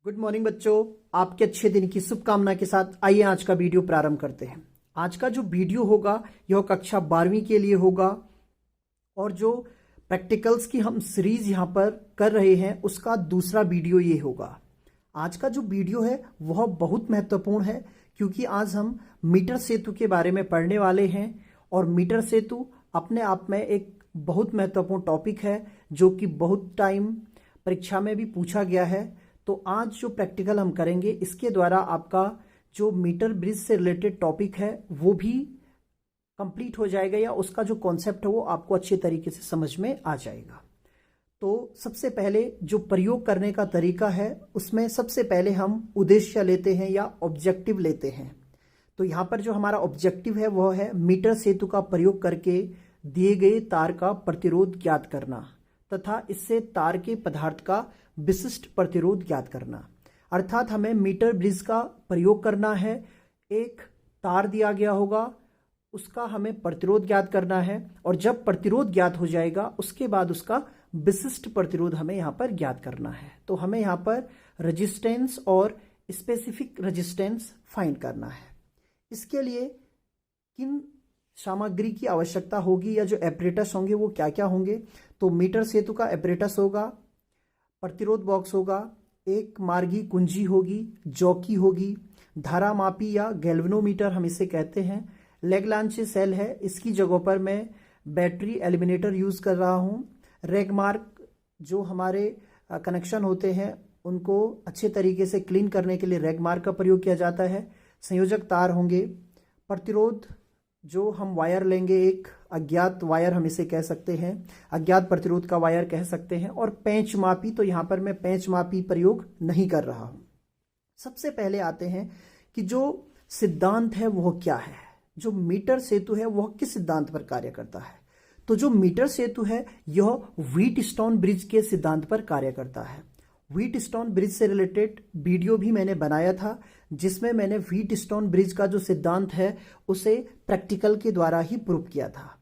Good morning बच्चों, आपके अच्छे दिन की शुभकामना के साथ आइए आज का वीडियो प्रारंभ करते हैं। आज का जो वीडियो होगा यह कक्षा 12वीं के लिए होगा और जो प्रैक्टिकल्स की हम सीरीज यहाँ पर कर रहे हैं उसका दूसरा वीडियो ये होगा। आज का जो वीडियो है वह बहुत महत्वपूर्ण है क्योंकि आज हम मीटर सेतु के बारे में पढ़ने वाले हैं और मीटर सेतु अपने आप में एक बहुत महत्वपूर्ण टॉपिक है जो कि बहुत टाइम परीक्षा में भी पूछा गया है। तो आज जो प्रैक्टिकल हम करेंगे इसके द्वारा आपका जो मीटर ब्रिज से रिलेटेड टॉपिक है वो भी कंप्लीट हो जाएगा या उसका जो कॉन्सेप्ट है वो आपको अच्छे तरीके से समझ में आ जाएगा। तो सबसे पहले जो प्रयोग करने का तरीका है उसमें सबसे पहले हम उद्देश्य लेते हैं या ऑब्जेक्टिव लेते हैं। तो यहाँ पर जो हमारा ऑब्जेक्टिव है वह है मीटर सेतु का प्रयोग करके दिए गए तार का प्रतिरोध ज्ञात करना तथा इससे तार के पदार्थ का विशिष्ट प्रतिरोध ज्ञात करना। अर्थात हमें मीटर ब्रिज का प्रयोग करना है, एक तार दिया गया होगा उसका हमें प्रतिरोध ज्ञात करना है और जब प्रतिरोध ज्ञात हो जाएगा उसके बाद उसका विशिष्ट प्रतिरोध हमें यहाँ पर ज्ञात करना है। तो हमें यहाँ पर रेजिस्टेंस और स्पेसिफिक रेजिस्टेंस फाइंड करना है। इसके लिए किन सामग्री की आवश्यकता होगी या जो एपरेटस होंगे वो क्या क्या होंगे। तो मीटर सेतु का एपरेटस होगा, प्रतिरोध बॉक्स होगा, एक मार्गी कुंजी होगी, जॉकी होगी, धारा मापी या गैल्वेनोमीटर हम इसे कहते हैं, लेग्लांचे सेल है, इसकी जगह पर मैं बैटरी एलिमिनेटर यूज़ कर रहा हूँ। रेगमार्क जो हमारे कनेक्शन होते हैं उनको अच्छे तरीके से क्लीन करने के लिए रेगमार्क का प्रयोग किया जाता है। संयोजक तार होंगे, प्रतिरोध जो हम वायर लेंगे एक अज्ञात वायर हम इसे कह सकते हैं, अज्ञात प्रतिरोध का वायर कह सकते हैं, और पेंच मापी। तो यहाँ पर मैं पेंच मापी प्रयोग नहीं कर रहा हूँ। सबसे पहले आते हैं कि जो सिद्धांत है वह क्या है, जो मीटर सेतु है वह किस सिद्धांत पर कार्य करता है। तो जो मीटर सेतु है यह व्हीटस्टोन ब्रिज के सिद्धांत पर कार्य करता है। व्हीटस्टोन ब्रिज से रिलेटेड वीडियो भी मैंने बनाया था जिसमें मैंने व्हीटस्टोन ब्रिज का जो सिद्धांत है उसे प्रैक्टिकल के द्वारा ही प्रूव किया था।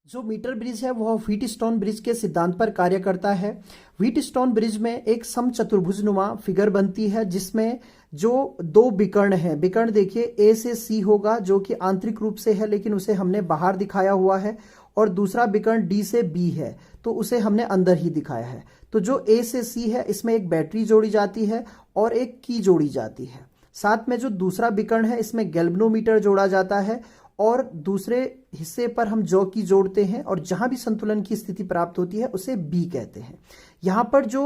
जो मीटर ब्रिज है वह व्हीटस्टोन ब्रिज के सिद्धांत पर कार्य करता है। व्हीटस्टोन ब्रिज में एक समचतुर्भुजनुमा फिगर बनती है जिसमें जो दो विकर्ण है, विकर्ण देखिए ए से सी होगा जो कि आंतरिक रूप से है लेकिन उसे हमने बाहर दिखाया हुआ है, और दूसरा विकर्ण डी से बी है तो उसे हमने अंदर ही दिखाया है। तो जो ए से सी है इसमें एक बैटरी जोड़ी जाती है और एक की जोड़ी जाती है। साथ में जो दूसरा विकर्ण है इसमें गैल्वेनोमीटर जोड़ा जाता है और दूसरे हिस्से पर हम जॉकी जोड़ते हैं और जहां भी संतुलन की स्थिति प्राप्त होती है उसे बी कहते हैं। यहाँ पर जो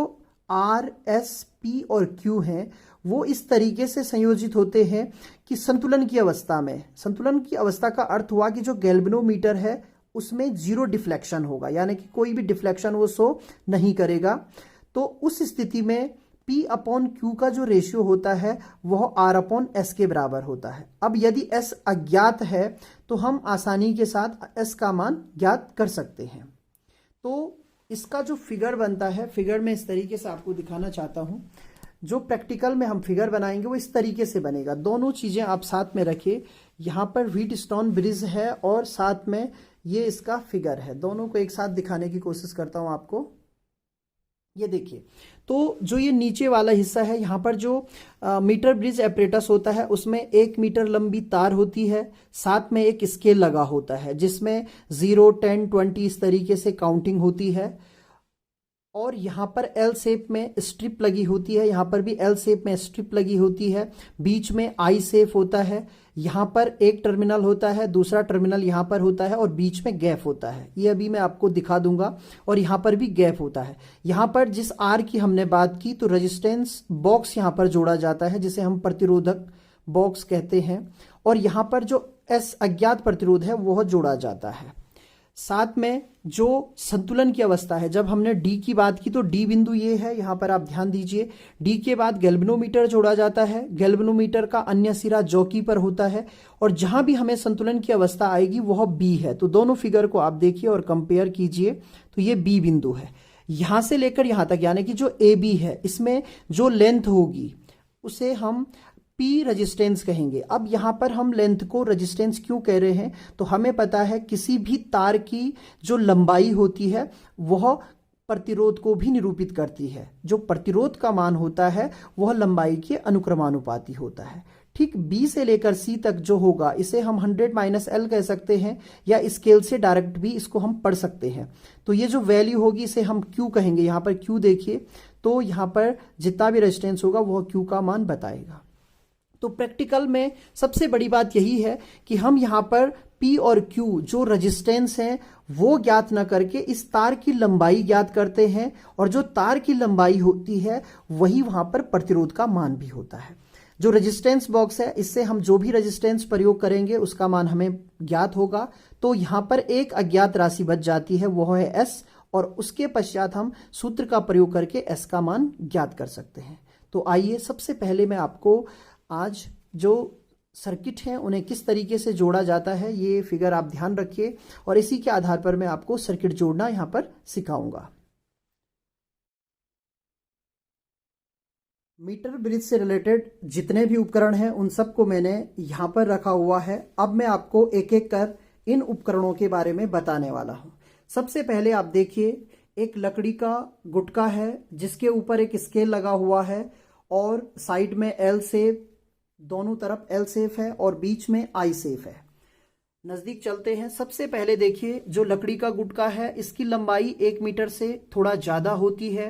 आर, एस, पी और क्यू हैं वो इस तरीके से संयोजित होते हैं कि संतुलन की अवस्था में, संतुलन की अवस्था का अर्थ हुआ कि जो गैल्वेनोमीटर है उसमें जीरो डिफ्लेक्शन होगा, यानी कि कोई भी डिफ्लेक्शन वो शो नहीं करेगा। तो उस स्थिति में P अपॉन Q का जो रेशियो होता है वह R अपॉन S के बराबर होता है। अब यदि S अज्ञात है तो हम आसानी के साथ S का मान ज्ञात कर सकते हैं। तो इसका जो फिगर बनता है, फिगर में इस तरीके से आपको दिखाना चाहता हूं। जो प्रैक्टिकल में हम फिगर बनाएंगे वो इस तरीके से बनेगा। दोनों चीजें आप साथ में रखिए, यहाँ पर व्हीटस्टोन ब्रिज है और साथ में ये इसका फिगर है। दोनों को एक साथ दिखाने की कोशिश करता हूं आपको। ये देखिए, तो जो ये नीचे वाला हिस्सा है यहाँ पर जो मीटर ब्रिज एपरेटस होता है उसमें 1 मीटर लंबी तार होती है, साथ में एक स्केल लगा होता है जिसमें 0, 10, 20 इस तरीके से काउंटिंग होती है, और यहाँ पर एल शेप में स्ट्रिप लगी होती है, यहाँ पर भी एल शेप में स्ट्रिप लगी होती है, बीच में आई शेप होता है, यहाँ पर एक टर्मिनल होता है, दूसरा टर्मिनल यहाँ पर होता है और बीच में गैप होता है। ये अभी मैं आपको दिखा दूंगा, और यहाँ पर भी गैप होता है। यहाँ पर जिस आर की हमने बात की तो रेजिस्टेंस बॉक्स यहाँ पर जोड़ा जाता है जिसे हम प्रतिरोधक बॉक्स कहते हैं, और यहाँ पर जो एस अज्ञात प्रतिरोध है वह जोड़ा जाता है। साथ में जो संतुलन की अवस्था है, जब हमने डी की बात की तो डी बिंदु ये है, यहाँ पर आप ध्यान दीजिए। डी के बाद गैल्वेनोमीटर जोड़ा जाता है, गैल्वेनोमीटर का अन्य सिरा जॉकी पर होता है, और जहां भी हमें संतुलन की अवस्था आएगी वह बी है। तो दोनों फिगर को आप देखिए और कंपेयर कीजिए। तो ये बी बिंदु है, यहां से लेकर यहां तक, यानी कि जो ए बी है इसमें जो लेंथ होगी उसे हम P रेजिस्टेंस कहेंगे। अब यहां पर हम लेंथ को रेजिस्टेंस क्यों कह रहे हैं, तो हमें पता है किसी भी तार की जो लंबाई होती है वह प्रतिरोध को भी निरूपित करती है। जो प्रतिरोध का मान होता है वह लंबाई के अनुक्रमानुपाती होता है। ठीक B से लेकर C तक जो होगा इसे हम 100 - L कह सकते हैं, या स्केल से डायरेक्ट भी इसको हम पढ़ सकते हैं। तो ये जो वैल्यू होगी इसे हम Q कहेंगे। यहाँ पर Q देखिए, तो यहाँ पर जितना भी रेजिस्टेंस होगा वह Q का मान बताएगा। तो प्रैक्टिकल में सबसे बड़ी बात यही है कि हम यहाँ पर P और Q जो रेजिस्टेंस हैं वो ज्ञात न करके इस तार की लंबाई ज्ञात करते हैं, और जो तार की लंबाई होती है वही वहां पर प्रतिरोध का मान भी होता है। जो रेजिस्टेंस बॉक्स है इससे हम जो भी रेजिस्टेंस प्रयोग करेंगे उसका मान हमें ज्ञात होगा। तो यहाँ पर एक अज्ञात राशि बच जाती है, वह है S, और उसके पश्चात हम सूत्र का प्रयोग करके S का मान ज्ञात कर सकते हैं। तो आइए सबसे पहले मैं आपको आज जो सर्किट हैं उन्हें किस तरीके से जोड़ा जाता है ये फिगर आप ध्यान रखिए, और इसी के आधार पर मैं आपको सर्किट जोड़ना यहाँ पर सिखाऊंगा। मीटर ब्रिज से रिलेटेड जितने भी उपकरण हैं उन सबको मैंने यहाँ पर रखा हुआ है। अब मैं आपको एक एक कर इन उपकरणों के बारे में बताने वाला हूँ। सबसे पहले आप देखिए, एक लकड़ी का गुटका है जिसके ऊपर एक स्केल लगा हुआ है, और साइड में L शेप, दोनों तरफ L शेप है और बीच में I शेप है। नजदीक चलते हैं। सबसे पहले देखिए, जो लकड़ी का गुटका है इसकी लंबाई 1 मीटर से थोड़ा ज्यादा होती है।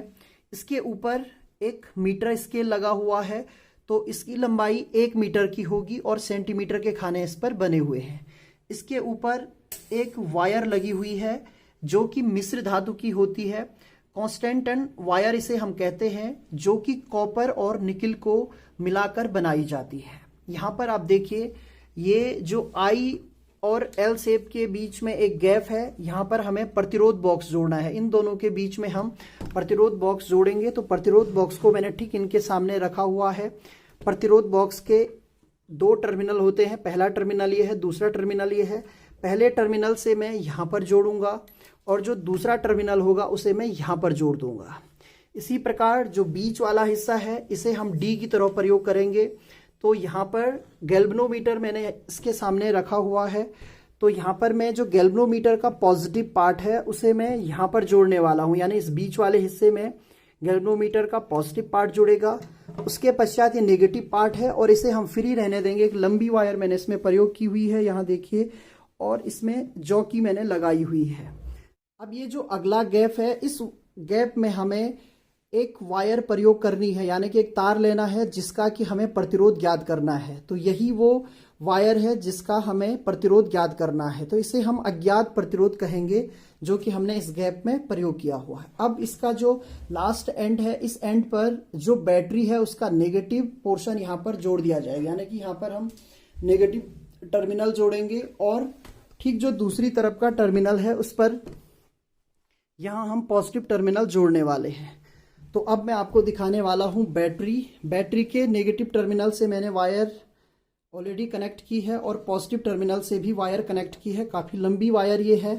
इसके ऊपर एक मीटर स्केल लगा हुआ है, तो इसकी लंबाई 1 मीटर की होगी और सेंटीमीटर के खाने इस पर बने हुए हैं। इसके ऊपर एक वायर लगी हुई है जो कि मिश्र धातु की होती है। कॉन्स्टेंटन वायर इसे हम कहते हैं, जो कि कॉपर और निकिल को मिलाकर बनाई जाती है। यहाँ पर आप देखिए, ये जो I और L शेप के बीच में एक गैप है, यहाँ पर हमें प्रतिरोध बॉक्स जोड़ना है। इन दोनों के बीच में हम प्रतिरोध बॉक्स जोड़ेंगे। तो प्रतिरोध बॉक्स को मैंने ठीक इनके सामने रखा हुआ है। प्रतिरोध बॉक्स के 2 टर्मिनल होते हैं, पहला टर्मिनल ये है, दूसरा टर्मिनल ये है। पहले टर्मिनल से मैं यहाँ पर जोड़ूंगा और जो दूसरा टर्मिनल होगा उसे मैं यहाँ पर जोड़ दूंगा। इसी प्रकार जो बीच वाला हिस्सा है इसे हम D की तरह प्रयोग करेंगे। तो यहाँ पर गैल्वेनोमीटर मैंने इसके सामने रखा हुआ है, तो यहाँ पर मैं जो गैल्वेनोमीटर का पॉजिटिव पार्ट है उसे मैं यहाँ पर जोड़ने वाला हूँ, यानी इस बीच वाले हिस्से में गैल्वेनोमीटर का पॉजिटिव पार्ट जुड़ेगा। उसके पश्चात ये नेगेटिव पार्ट है और इसे हम फ्री रहने देंगे। एक लंबी वायर मैंने इसमें प्रयोग की हुई है, यहाँ देखिए, और इसमें जॉकी मैंने लगाई हुई है। अब ये जो अगला गैप है, इस गैप में हमें एक वायर प्रयोग करनी है, यानी कि एक तार लेना है जिसका कि हमें प्रतिरोध ज्ञात करना है। तो यही वो वायर है जिसका हमें प्रतिरोध ज्ञात करना है। तो इसे हम अज्ञात प्रतिरोध कहेंगे, जो कि हमने इस गैप में प्रयोग किया हुआ है। अब इसका जो लास्ट एंड है, इस एंड पर जो बैटरी है उसका नेगेटिव पोर्शन यहाँ पर जोड़ दिया जाएगा, यानी कि यहाँ पर हम नेगेटिव टर्मिनल जोड़ेंगे, और ठीक जो दूसरी तरफ का टर्मिनल है उस पर यहाँ हम पॉजिटिव टर्मिनल जोड़ने वाले हैं। तो अब मैं आपको दिखाने वाला हूँ बैटरी के नेगेटिव टर्मिनल से मैंने वायर ऑलरेडी कनेक्ट की है और पॉजिटिव टर्मिनल से भी वायर कनेक्ट की है। काफ़ी लंबी वायर ये है,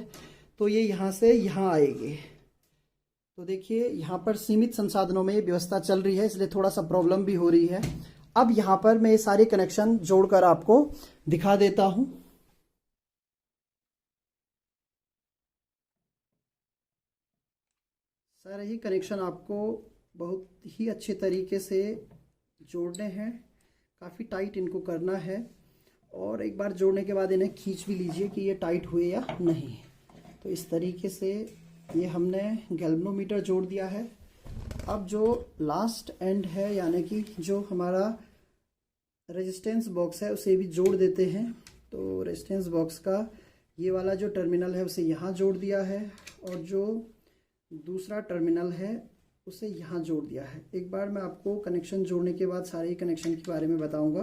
तो ये यहाँ से यहाँ आएगी। तो देखिए, यहाँ पर सीमित संसाधनों में व्यवस्था चल रही है, इसलिए थोड़ा सा प्रॉब्लम भी हो रही है। अब यहाँ पर मैं ये सारे कनेक्शन जोड़कर आपको दिखा देता हूँ। सारे ही कनेक्शन आपको बहुत ही अच्छे तरीके से जोड़ने हैं, काफ़ी टाइट इनको करना है, और एक बार जोड़ने के बाद इन्हें खींच भी लीजिए कि ये टाइट हुए या नहीं। तो इस तरीके से ये हमने गैल्वेनोमीटर जोड़ दिया है। अब जो लास्ट एंड है, यानी कि जो हमारा रेजिस्टेंस बॉक्स है, उसे भी जोड़ देते हैं। तो रेजिस्टेंस बॉक्स का ये वाला जो टर्मिनल है उसे यहाँ जोड़ दिया है, और जो दूसरा टर्मिनल है उसे यहाँ जोड़ दिया है। एक बार मैं आपको कनेक्शन जोड़ने के बाद सारे कनेक्शन के बारे में बताऊंगा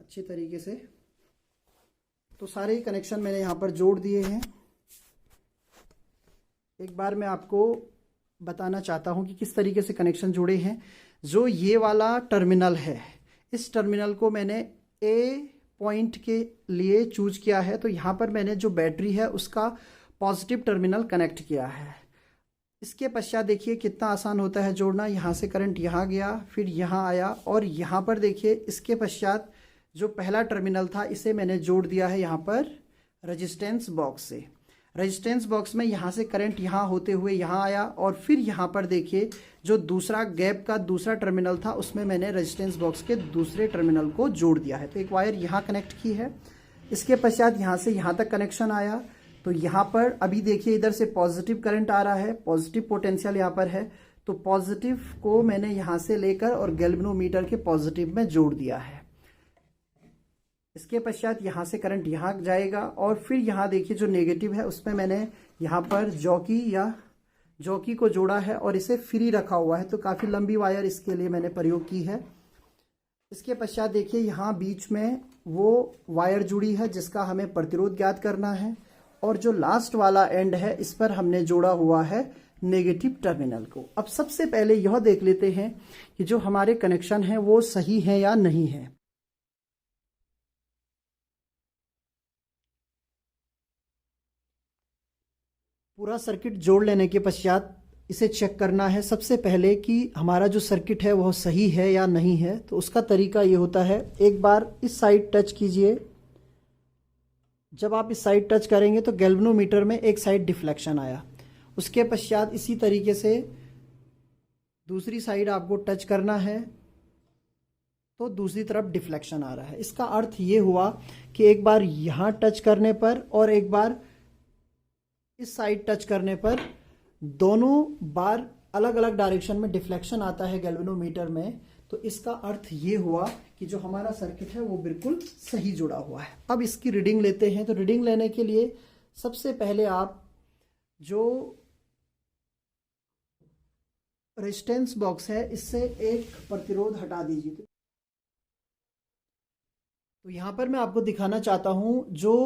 अच्छे तरीके से। तो सारे कनेक्शन मैंने यहाँ पर जोड़ दिए हैं। एक बार मैं आपको बताना चाहता हूँ कि किस तरीके से कनेक्शन जोड़े हैं। जो ये वाला टर्मिनल है, इस टर्मिनल को मैंने ए पॉइंट के लिए चूज किया है। तो यहाँ पर मैंने जो बैटरी है उसका पॉजिटिव टर्मिनल कनेक्ट किया है। इसके पश्चात देखिए कितना आसान होता है जोड़ना। यहाँ से करंट यहाँ गया, फिर यहाँ आया, और यहाँ पर देखिए इसके पश्चात जो पहला टर्मिनल था इसे मैंने जोड़ दिया है यहाँ पर रेजिस्टेंस बॉक्स से। रेजिस्टेंस बॉक्स में यहाँ से करंट यहाँ होते हुए यहाँ आया और फिर यहाँ पर देखिए जो दूसरा गैप का दूसरा टर्मिनल था उसमें मैंने रेजिस्टेंस बॉक्स के दूसरे टर्मिनल को जोड़ दिया है। तो एक वायर यहाँ कनेक्ट की है, इसके पश्चात यहाँ से यहाँ तक कनेक्शन आया। तो यहाँ पर अभी देखिए इधर से पॉजिटिव करंट आ रहा है, पॉजिटिव पोटेंशियल यहाँ पर है। तो पॉजिटिव को मैंने यहाँ से लेकर और गैल्वेनोमीटर के पॉजिटिव में जोड़ दिया है। इसके पश्चात यहाँ से करंट यहाँ जाएगा और फिर यहाँ देखिए जो नेगेटिव है उसमें मैंने यहाँ पर जॉकी को जोड़ा है और इसे फ्री रखा हुआ है। तो काफ़ी लंबी वायर इसके लिए मैंने प्रयोग की है। इसके पश्चात देखिए यहाँ बीच में वो वायर जुड़ी है जिसका हमें प्रतिरोध ज्ञात करना है और जो लास्ट वाला एंड है इस पर हमने जोड़ा हुआ है नेगेटिव टर्मिनल को। अब सबसे पहले यह देख लेते हैं कि जो हमारे कनेक्शन है वो सही है या नहीं है। पूरा सर्किट जोड़ लेने के पश्चात इसे चेक करना है सबसे पहले कि हमारा जो सर्किट है वह सही है या नहीं है। तो उसका तरीका ये होता है, एक बार इस साइड टच कीजिए। जब आप इस साइड टच करेंगे तो गैल्वेनोमीटर में एक साइड डिफ्लेक्शन आया। उसके पश्चात इसी तरीके से दूसरी साइड आपको टच करना है तो दूसरी तरफ डिफ्लेक्शन आ रहा है। इसका अर्थ ये हुआ कि एक बार यहाँ टच करने पर और एक बार इस साइड टच करने पर दोनों बार अलग अलग डायरेक्शन में डिफ्लेक्शन आता है गैल्वेनोमीटर में। तो इसका अर्थ ये हुआ कि जो हमारा सर्किट है वो बिल्कुल सही जुड़ा हुआ है। अब इसकी रीडिंग लेते हैं। तो रीडिंग लेने के लिए सबसे पहले आप जो रेजिस्टेंस बॉक्स है इससे एक प्रतिरोध हटा दीजिए। तो यहाँ पर मैं आपको दिखाना चाहता हूँ जो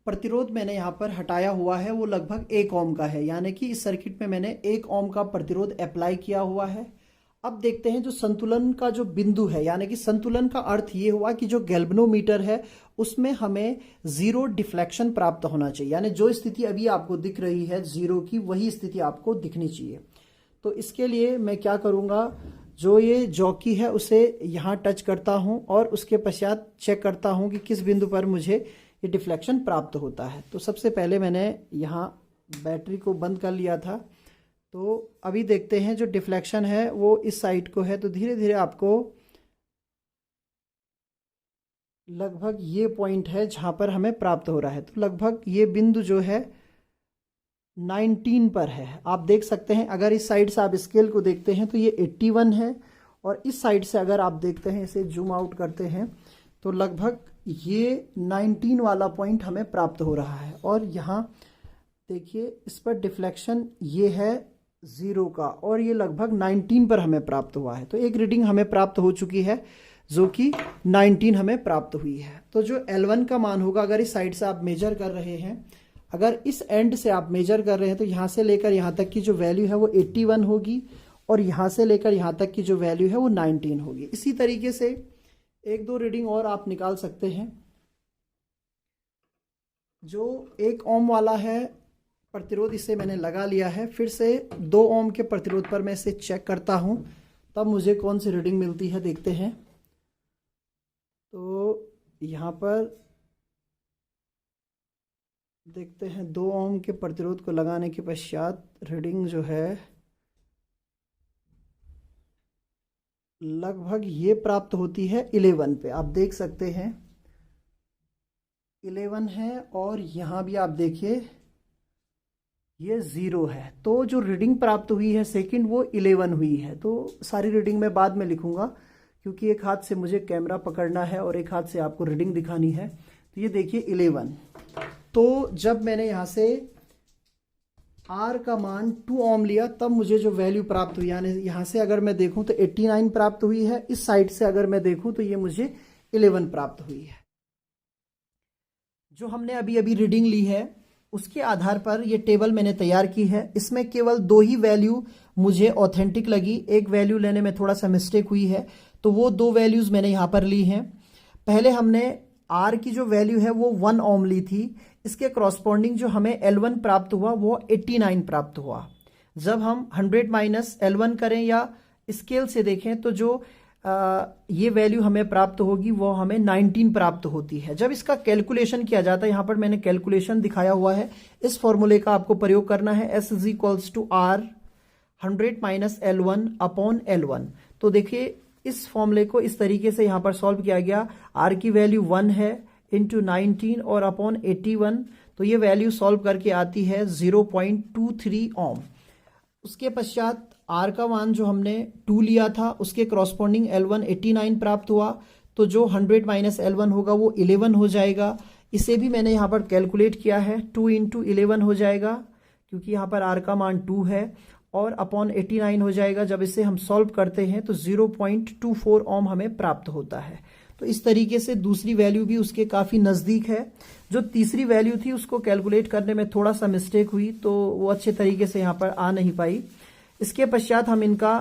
प्रतिरोध मैंने यहाँ पर हटाया हुआ है वो लगभग 1 ओम का है, यानी कि इस सर्किट में मैंने 1 ओम का प्रतिरोध अप्लाई किया हुआ है। अब देखते हैं जो संतुलन का जो बिंदु है, यानी कि संतुलन का अर्थ ये हुआ कि जो गैल्वेनोमीटर है उसमें हमें 0 डिफ्लेक्शन प्राप्त होना चाहिए, यानी जो स्थिति अभी आपको दिख रही है 0 की वही स्थिति आपको दिखनी चाहिए। तो इसके लिए मैं क्या करूँगा, जो ये जॉकी है उसे यहाँ टच करता हूँ और उसके पश्चात चेक करता हूँ कि किस बिंदु पर मुझे ये डिफ्लेक्शन प्राप्त होता है। तो सबसे पहले मैंने यहाँ बैटरी को बंद कर लिया था। तो अभी देखते हैं जो डिफ्लेक्शन है वो इस साइड को है। तो धीरे धीरे आपको लगभग ये पॉइंट है जहाँ पर हमें प्राप्त हो रहा है। तो लगभग ये बिंदु जो है 19 पर है। आप देख सकते हैं, अगर इस साइड से आप स्केल को देखते हैं तो ये 81 है और इस साइड से अगर आप देखते हैं, इसे जूम आउट करते हैं तो लगभग ये 19 वाला पॉइंट हमें प्राप्त हो रहा है। और यहाँ देखिए इस पर डिफ्लेक्शन ये है 0 का और ये लगभग 19 पर हमें प्राप्त हुआ है। तो एक रीडिंग हमें प्राप्त हो चुकी है जो कि 19 हमें प्राप्त हुई है। तो जो L1 का मान होगा, अगर इस साइड से आप मेजर कर रहे हैं, अगर इस एंड से आप मेजर कर रहे हैं तो यहाँ से लेकर यहाँ तक की जो वैल्यू है वो 81 होगी और यहाँ से लेकर यहाँ तक की जो वैल्यू है वो 19 होगी। इसी तरीके से 1-2 रीडिंग और आप निकाल सकते हैं। जो 1 ओम वाला है प्रतिरोध, इसे मैंने लगा लिया है। फिर से 2 ओम के प्रतिरोध पर मैं इसे चेक करता हूं, तब मुझे कौन सी रीडिंग मिलती है देखते हैं। तो यहाँ पर देखते हैं 2 ओम के प्रतिरोध को लगाने के पश्चात रीडिंग जो है लगभग ये प्राप्त होती है 11 पे। आप देख सकते हैं 11 है और यहाँ भी आप देखिए ये 0 है। तो जो रीडिंग प्राप्त हुई है सेकंड वो 11 हुई है। तो सारी रीडिंग मैं बाद में लिखूंगा क्योंकि एक हाथ से मुझे कैमरा पकड़ना है और एक हाथ से आपको रीडिंग दिखानी है। तो ये देखिए 11। तो जब मैंने यहाँ से R का मान 2 ओम लिया तब मुझे जो वैल्यू प्राप्त हुई, यानी यहाँ से अगर मैं देखूं तो 89 प्राप्त हुई है। इस साइड से अगर मैं देखूं तो ये मुझे 11 प्राप्त हुई है। जो हमने अभी अभी रीडिंग ली है उसके आधार पर ये टेबल मैंने तैयार की है। इसमें केवल 2 ही वैल्यू मुझे ऑथेंटिक लगी, एक वैल्यू लेने में थोड़ा सा मिस्टेक हुई है। तो वो 2 वैल्यूज मैंने यहाँ पर ली हैं। पहले हमने R की जो वैल्यू है वो 1 ओम ली थी, इसके क्रॉसपॉन्डिंग जो हमें L1 प्राप्त हुआ वो 89 प्राप्त हुआ। जब हम 100 माइनस L1 करें या स्केल से देखें तो जो ये वैल्यू हमें प्राप्त होगी वो हमें 19 प्राप्त होती है। जब इसका कैलकुलेशन किया जाता है, यहाँ पर मैंने कैलकुलेशन दिखाया हुआ है, इस फॉर्मूले का आपको प्रयोग करना है। S is equals to R 100 minus L1 upon L1। तो देखिए इस फॉर्मूले को इस तरीके से यहाँ पर सॉल्व किया गया। R की वैल्यू 1 है इंटू 19 और अपॉन 81, तो ये वैल्यू सॉल्व करके आती है 0.23 ओम। उसके पश्चात R का मान जो हमने 2 लिया था उसके करॉस्पॉन्डिंग L1 89 प्राप्त हुआ, तो जो 100 माइनस L1 होगा वो 11 हो जाएगा। इसे भी मैंने यहाँ पर कैलकुलेट किया है, 2 इंटू 11 हो जाएगा क्योंकि यहाँ पर R का मान 2 है, और अपॉन 89 हो जाएगा। जब इसे हम सॉल्व करते हैं तो 0.24 ओम हमें प्राप्त होता है। तो इस तरीके से दूसरी वैल्यू भी उसके काफ़ी नज़दीक है। जो तीसरी वैल्यू थी उसको कैलकुलेट करने में थोड़ा सा मिस्टेक हुई, तो वो अच्छे तरीके से यहाँ पर आ नहीं पाई। इसके पश्चात हम इनका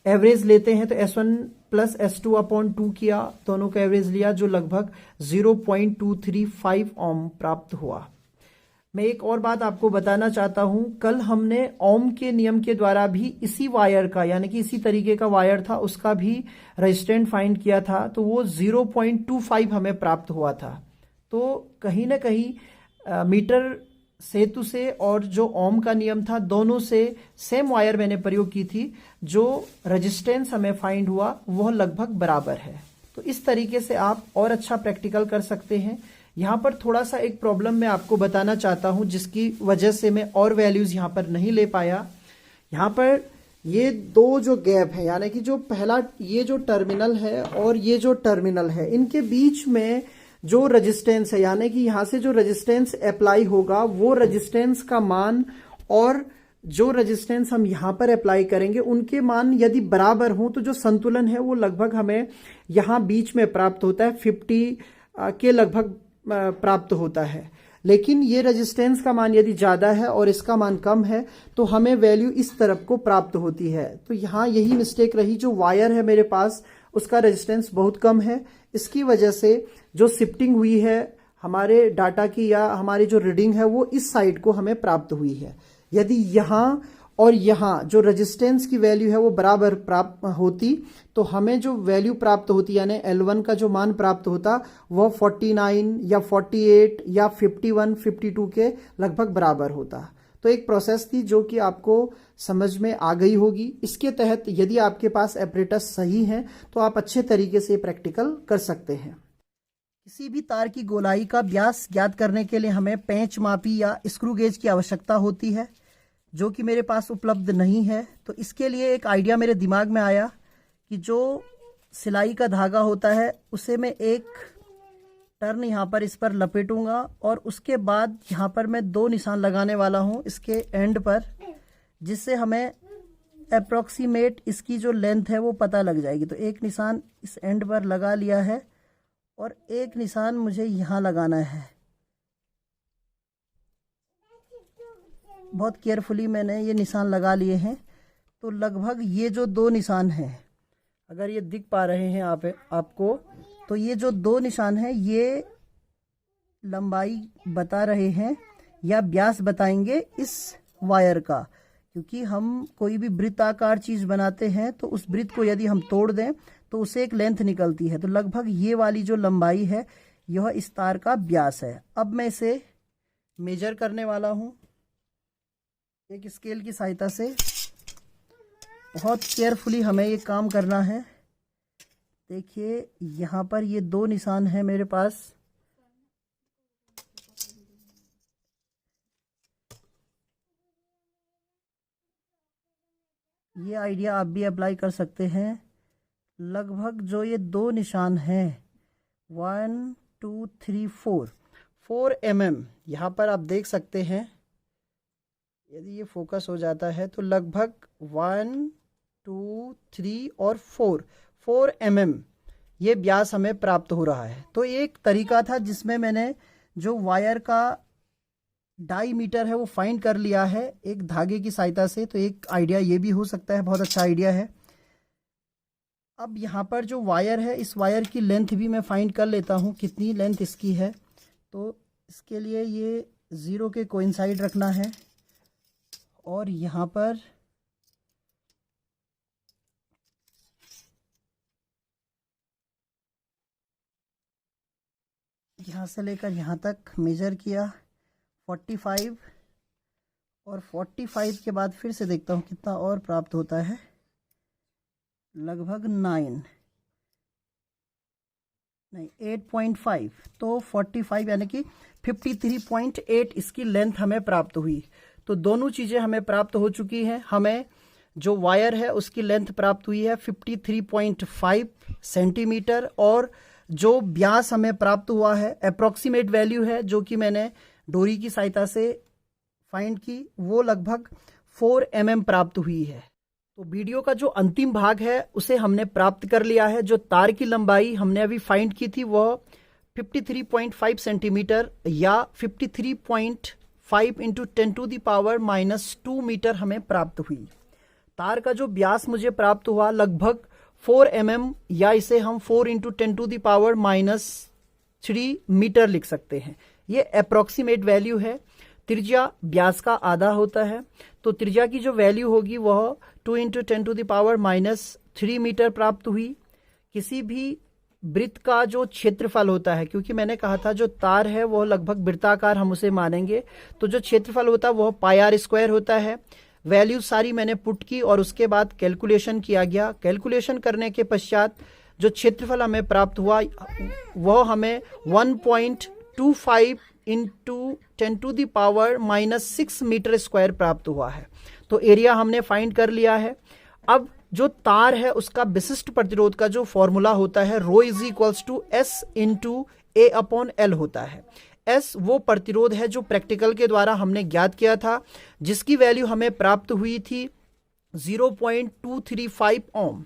एवरेज लेते हैं, तो S1 प्लस S2 अपॉन 2 किया, दोनों का एवरेज लिया जो लगभग 0.235 ओम प्राप्त हुआ। मैं एक और बात आपको बताना चाहता हूं, कल हमने ओम के नियम के द्वारा भी इसी वायर का, यानी कि इसी तरीके का वायर था, उसका भी रेजिस्टेंस फाइंड किया था, तो वो 0.25 हमें प्राप्त हुआ था। तो कहीं ना कहीं मीटर सेतु से और जो ओम का नियम था दोनों से सेम वायर मैंने प्रयोग की थी, जो रेजिस्टेंस हमें फाइंड हुआ वह लगभग बराबर है। तो इस तरीके से आप और अच्छा प्रैक्टिकल कर सकते हैं। यहाँ पर थोड़ा सा एक प्रॉब्लम मैं आपको बताना चाहता हूँ जिसकी वजह से मैं और वैल्यूज यहाँ पर नहीं ले पाया। यहाँ पर ये दो जो गैप है, यानी कि जो पहला ये जो टर्मिनल है और ये जो टर्मिनल है, इनके बीच में जो रेजिस्टेंस है, यानी कि यहाँ से जो रेजिस्टेंस अप्लाई होगा वो रेजिस्टेंस का मान और जो रेजिस्टेंस हम यहाँ पर अप्लाई करेंगे उनके मान यदि बराबर हों तो जो संतुलन है वो लगभग हमें यहाँ बीच में प्राप्त होता है, 50 के लगभग प्राप्त होता है। लेकिन ये रेजिस्टेंस का मान यदि ज़्यादा है और इसका मान कम है तो हमें वैल्यू इस तरफ को प्राप्त होती है। तो यहाँ यही मिस्टेक रही, जो वायर है मेरे पास उसका रेजिस्टेंस बहुत कम है, इसकी वजह से जो शिफ्टिंग हुई है हमारे डाटा की या हमारी जो रीडिंग है वो इस साइड को हमें प्राप्त हुई है। यदि यहाँ और यहाँ जो रेजिस्टेंस की वैल्यू है वो बराबर प्राप्त होती तो हमें जो वैल्यू प्राप्त होती यानी L1 का जो मान प्राप्त होता वो 49 या 48 या 51, 52 के लगभग बराबर होता। तो एक प्रोसेस थी जो कि आपको समझ में आ गई होगी। इसके तहत यदि आपके पास एपरेटस सही है तो आप अच्छे तरीके से प्रैक्टिकल कर सकते हैं। किसी भी तार की गोलाई का व्यास ज्ञात करने के लिए हमें पेंच मापी या स्क्रू गेज की आवश्यकता होती है, जो कि मेरे पास उपलब्ध नहीं है। तो इसके लिए एक आइडिया मेरे दिमाग में आया कि जो सिलाई का धागा होता है उसे मैं एक टर्न यहाँ पर इस पर लपेटूंगा और उसके बाद यहाँ पर मैं 2 निशान लगाने वाला हूँ इसके एंड पर, जिससे हमें अप्रॉक्सीमेट इसकी जो लेंथ है वो पता लग जाएगी। तो एक निशान इस एंड पर लगा लिया है और एक निशान मुझे यहाँ लगाना है। बहुत केयरफुली मैंने ये निशान लगा लिए हैं। तो लगभग ये जो 2 निशान हैं, अगर ये दिख पा रहे हैं आपको, तो ये जो 2 निशान हैं ये लंबाई बता रहे हैं या व्यास बताएंगे इस वायर का, क्योंकि हम कोई भी वृत्ताकार चीज़ बनाते हैं तो उस वृत्त को यदि हम तोड़ दें तो उसे एक लेंथ निकलती है। तो लगभग ये वाली जो लंबाई है यह इस तार का व्यास है। अब मैं इसे मेजर करने वाला हूँ एक स्केल की सहायता से। बहुत केयरफुली हमें ये काम करना है। देखिए यहाँ पर ये 2 निशान हैं मेरे पास। ये आइडिया आप भी अप्लाई कर सकते हैं। लगभग जो ये 2 निशान हैं 1 2 3 4 mm यहाँ पर आप देख सकते हैं। यदि ये फोकस हो जाता है तो लगभग 1 2 3 और 4 mm ये व्यास हमें प्राप्त हो रहा है। तो एक तरीका था जिसमें मैंने जो वायर का डाईमीटर है वो फाइंड कर लिया है एक धागे की सहायता से। तो एक आइडिया ये भी हो सकता है, बहुत अच्छा आइडिया है। अब यहाँ पर जो वायर है इस वायर की लेंथ भी मैं फाइंड कर लेता हूँ कितनी लेंथ इसकी है। तो इसके लिए ये 0 के कोइंसाइड रखना है और यहाँ पर यहाँ से लेकर यहाँ तक मेजर किया 45, और 45 के बाद फिर से देखता हूँ कितना और प्राप्त होता है, लगभग 8.5, तो 45 यानी कि 53.8 इसकी लेंथ हमें प्राप्त हुई। तो दोनों चीज़ें हमें प्राप्त हो चुकी हैं। हमें जो वायर है उसकी लेंथ प्राप्त हुई है 53.5 सेंटीमीटर, और जो व्यास हमें प्राप्त हुआ है अप्रॉक्सीमेट वैल्यू है जो कि मैंने डोरी की सहायता से फाइंड की, वो लगभग 4 mm प्राप्त हुई है। तो वीडियो का जो अंतिम भाग है उसे हमने प्राप्त कर लिया है। जो तार की लंबाई हमने अभी फाइंड की थी वह 53.5 सेंटीमीटर या 53.5 इंटू 10⁻⁻² मीटर हमें प्राप्त हुई। तार का जो व्यास मुझे प्राप्त हुआ लगभग 4 mm, या इसे हम 4 इंटू 10⁻³ मीटर लिख सकते हैं। ये अप्रॉक्सीमेट वैल्यू है। त्रिज्या व्यास का आधा होता है, तो त्रिज्या की जो वैल्यू होगी वह 2 इंटू 10⁻³ मीटर प्राप्त हुई। किसी भी वृत्त का जो क्षेत्रफल होता है, क्योंकि मैंने कहा था जो तार है वह लगभग वृत्ताकार हम उसे मानेंगे, तो जो क्षेत्रफल होता है वह πr² होता है। वैल्यू सारी मैंने पुट की और उसके बाद कैलकुलेशन किया गया। कैलकुलेशन करने के पश्चात जो क्षेत्रफल हमें प्राप्त हुआ वह हमें 1.25 इंटू 10⁻⁻6 मीटर स्क्वायर प्राप्त हुआ है। तो एरिया हमने फाइंड कर लिया है। अब जो तार है उसका विशिष्ट प्रतिरोध का जो फॉर्मूला होता है ρ=S इंटू A/L होता है। S वो प्रतिरोध है जो प्रैक्टिकल के द्वारा हमने ज्ञात किया था, जिसकी वैल्यू हमें प्राप्त हुई थी 0.235 ओम।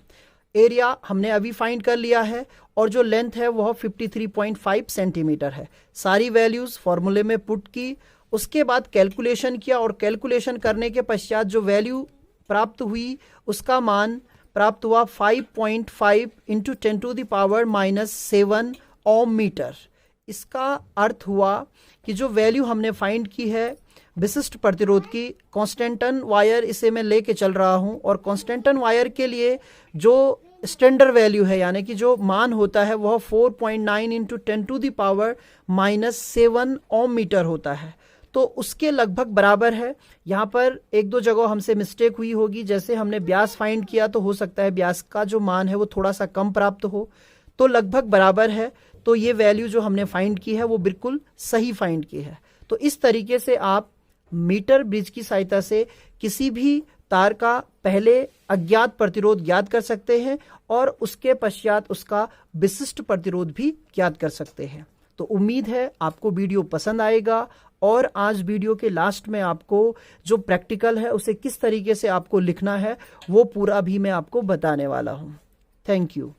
एरिया हमने अभी फाइंड कर लिया है और जो लेंथ है वह 53.5 सेंटीमीटर है। सारी वैल्यूज फॉर्मूले में पुट की, उसके बाद कैलकुलेशन किया और कैलकुलेशन करने के पश्चात जो वैल्यू प्राप्त हुई उसका मान प्राप्त हुआ 5.5 इंटू 10⁻⁻7 ओम मीटर। इसका अर्थ हुआ कि जो वैल्यू हमने फाइंड की है विशिष्ट प्रतिरोध की, कांस्टेंटन वायर इसे मैं लेके चल रहा हूं, और कांस्टेंटन वायर के लिए जो स्टैंडर्ड वैल्यू है यानी कि जो मान होता है वह 4.9 इंटू 10⁻⁻7 ओम मीटर होता है। तो उसके लगभग बराबर है। यहाँ पर एक दो जगह हमसे मिस्टेक हुई होगी, जैसे हमने व्यास फाइंड किया तो हो सकता है व्यास का जो मान है वो थोड़ा सा कम प्राप्त हो, तो लगभग बराबर है। तो ये वैल्यू जो हमने फाइंड की है वो बिल्कुल सही फाइंड की है। तो इस तरीके से आप मीटर ब्रिज की सहायता से किसी भी तार का पहले अज्ञात प्रतिरोध ज्ञात कर सकते हैं और उसके पश्चात उसका विशिष्ट प्रतिरोध भी ज्ञात कर सकते हैं। तो उम्मीद है आपको वीडियो पसंद आएगा, और आज वीडियो के लास्ट में आपको जो प्रैक्टिकल है उसे किस तरीके से आपको लिखना है वो पूरा भी मैं आपको बताने वाला हूँ। Thank you.